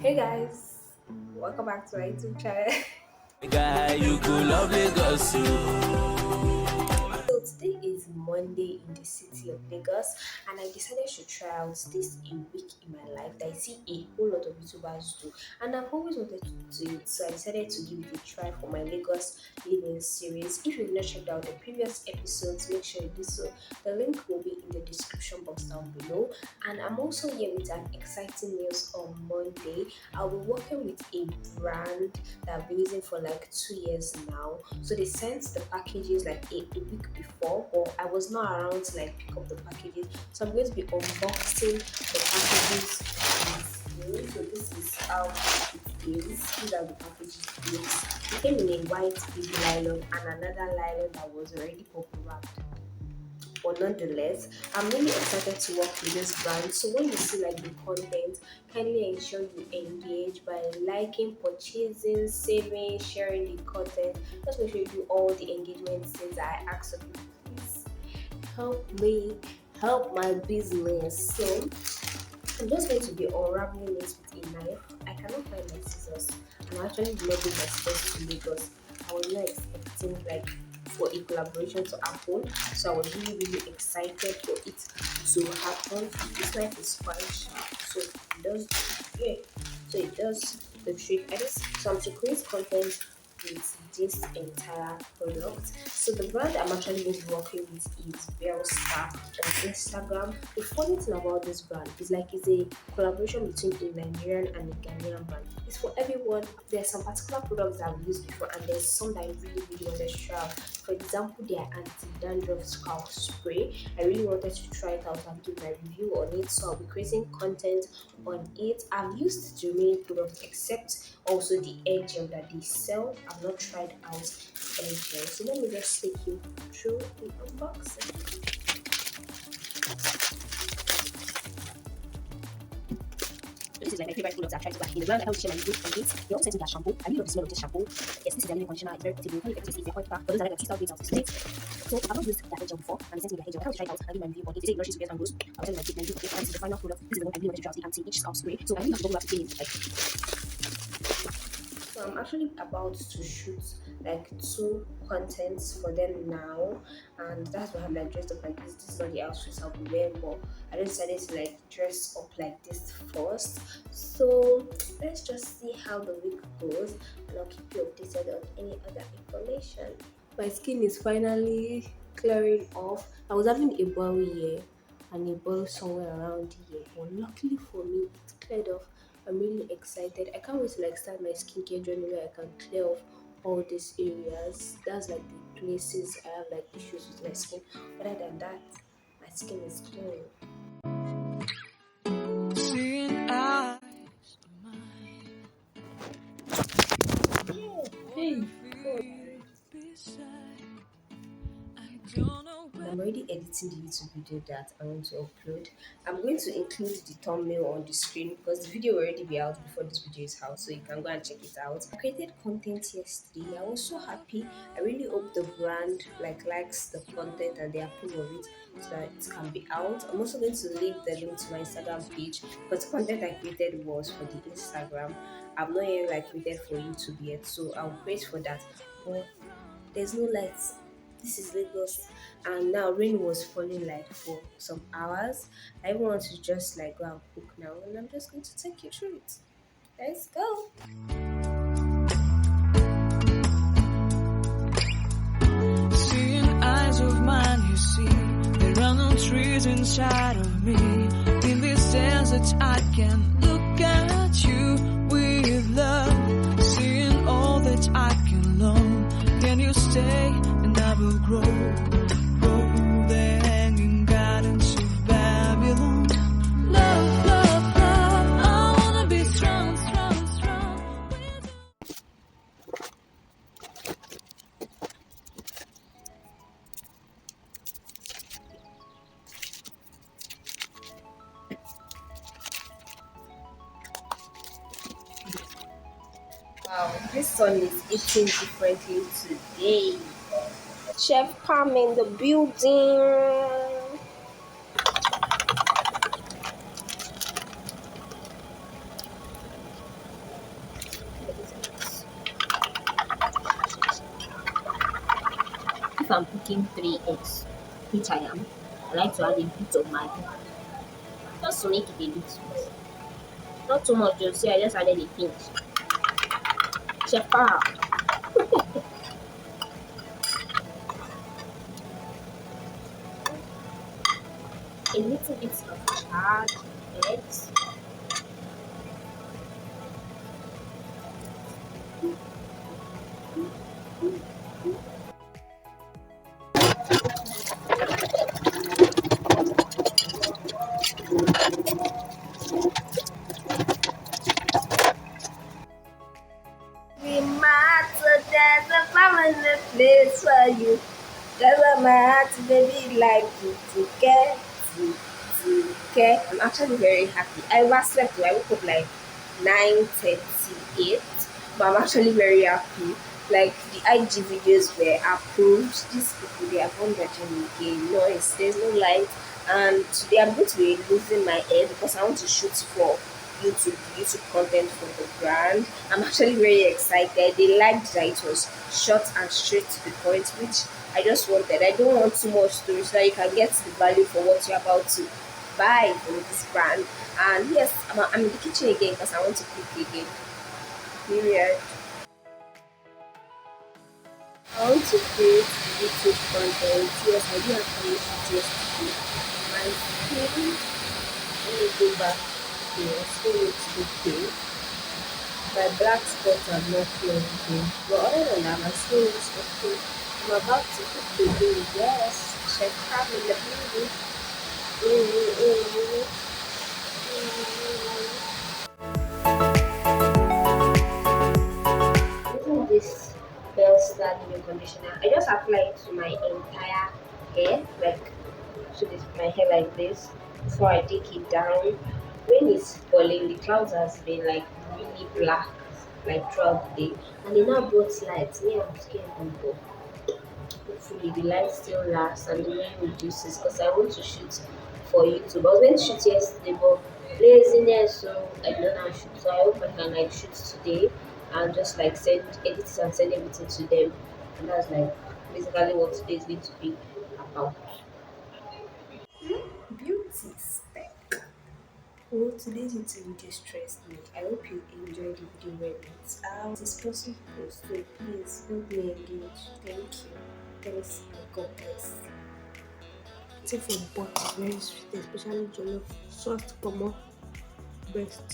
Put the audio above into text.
Hey guys, welcome back to my YouTube channel. Guy, you go love Lagos, you. So today is Monday in the city of Lagos, and I decided to try out this a week in my life that I see a whole lot of YouTubers do, and I've always wanted to do it. So I decided to give it a try for my Lagos living series. If you've not checked out the previous episodes, make sure you do so. The link will be in the description box down below. And I'm also here with an exciting news on Monday. I'll be working with a brand that I've been using for like 2 years now. So they sent the packages like a week before, but I was not around to like pick up the packages. So I'm going to be unboxing the packages with you. So this is how it is. These are the packages it came in a white baby nylon and another nylon that was already bubble wrapped. But nonetheless, I'm really excited to work with this brand. So when you see like the content, kindly ensure you engage by liking, purchasing, saving, sharing the content. Just make sure you do all the engagement things that I ask of you. Please help me help my business. So I'm just going to be unraveling it with a knife. I cannot find my scissors. I'm actually not doing my scissors to Lagos. I was not expecting like for a collaboration to happen. So I was really excited for it to happen. This knife is quite sharp, so it does yeah. So it does the trick. I just so I'm to create content with this entire product. So the brand I'm actually going to be working with is Bellstar on Instagram. The funny thing about this brand is like it's a collaboration between a Nigerian and a Ghanaian brand. It's for everyone. There's some particular products that I've used before, and there's some that I really wanted to try out. For example, their anti-dandruff scalp spray. I really wanted to try it out and do my review on it. So I'll be creating content on it. I've used the remaining products except also the air gel that they sell. I've not tried out the air gel. So let me just take you through the unboxing. This is like my favorite products I've tried to buy. In the brand, I can't share my review on it. They also sent me their shampoo. I really love the smell of this shampoo. Yes, this is their leave-in conditioner. It's very portable. You can use it for quite for those that like the 3-star grades of this. So I've not used their hair gel before, and they sent me their hair gel. I can't try it out. I'll give my review on it. They say it rushes to get and goes. I'll tell you my review. Okay, and this is the final product. This is the one I really wanted to try out, the anti-itch scalp spray. So I really have to go back to it. Like, so I'm actually about to shoot like two contents for them now, and that's why I'm like dressed up like this. This is not the outfit I'll be wearing, but I just decided to like dress up like this first. So let's just see how the week goes, and I'll keep you updated on any other information. My skin is finally clearing off. I was having a boil here and a boil somewhere around here, but luckily for me, it cleared off. I'm really excited. I can't wait to like start my skincare journey where I can clear off all these areas. That's like the places I have like issues with my skin. Other than that, my skin is clearing. Seeing eyes of mine. Hey. Beside. I don't know I'm already editing the YouTube video that I want to upload. I'm going to include the thumbnail on the screen because the video will already be out before this video is out, so you can go and check it out. I created content yesterday. I was so happy. I really hope the brand likes the content and they approve of it so that it can be out. I'm also going to leave the link to my Instagram page because the content I created was for the Instagram. I've not yet created for YouTube yet, so I'll wait for that. But there's no lights. This is Lagos, and now rain was falling like for some hours. I even want to just go and cook now, and I'm just going to take you through it. Let's go. seeing eyes of mine, you see. There are no trees inside of me. In this desert, I can look at you with love. Seeing all that I can learn. Can you stay? I will grow the hanging gardens of Babylon. Love, love, love, I wanna be strong, strong, strong. Wow, this sun is eating differently today. Chef Pam in the building. if I'm cooking three eggs, which I am, I like to add a bit of maggi just to make it a bit sweet. Not too much, you see, I just added a pinch. Chef, a little bit of charred eggs. We matter, there's a permanent place for you. That's what my heart baby like to care. I'm actually very happy. I overslept. I woke up like 9:38, but I'm actually very happy. Like the IG videos were approved. These people they have won their journey again. Noise, there's no light, and today I'm going to be losing my hair because I want to shoot for YouTube content for the brand. I'm actually very excited. They liked that it was short and straight to the point, which I just wanted. I don't want too much story so that you can get the value for what you're about to buy from this brand. And yes, I'm in the kitchen again because I want to cook again. Period. I want to create YouTube content. Yes, I do have finished it yesterday. My skin, let me go back here. Skin looks okay. My black spots are not clear again. But other than that, my skin looks okay. I'm about to cook again. Yes, chef crab in the building. Using this Bellstar Living Conditioner, I just apply it to my entire hair, like to this my hair like this before I take it down. When it's falling, the clouds has been like really black like throughout the day, and they now brought light. Me, I'm scared of go. Hopefully, the light still lasts and the rain reduces because I want to shoot for YouTube. I was meant to shoot yesterday, but laziness, so I don't know how to shoot. So I hope I can like shoot today and just like send edit it and send everything to them. And that's like basically what today is going to be about. Beauty spec. Well, today's YouTube video stressed me. I hope you enjoyed the video very much. It's possible, so please help me engage. Thank you. Thanks. God bless. Take for butt is very sweet, especially jollof sauce, come on, best.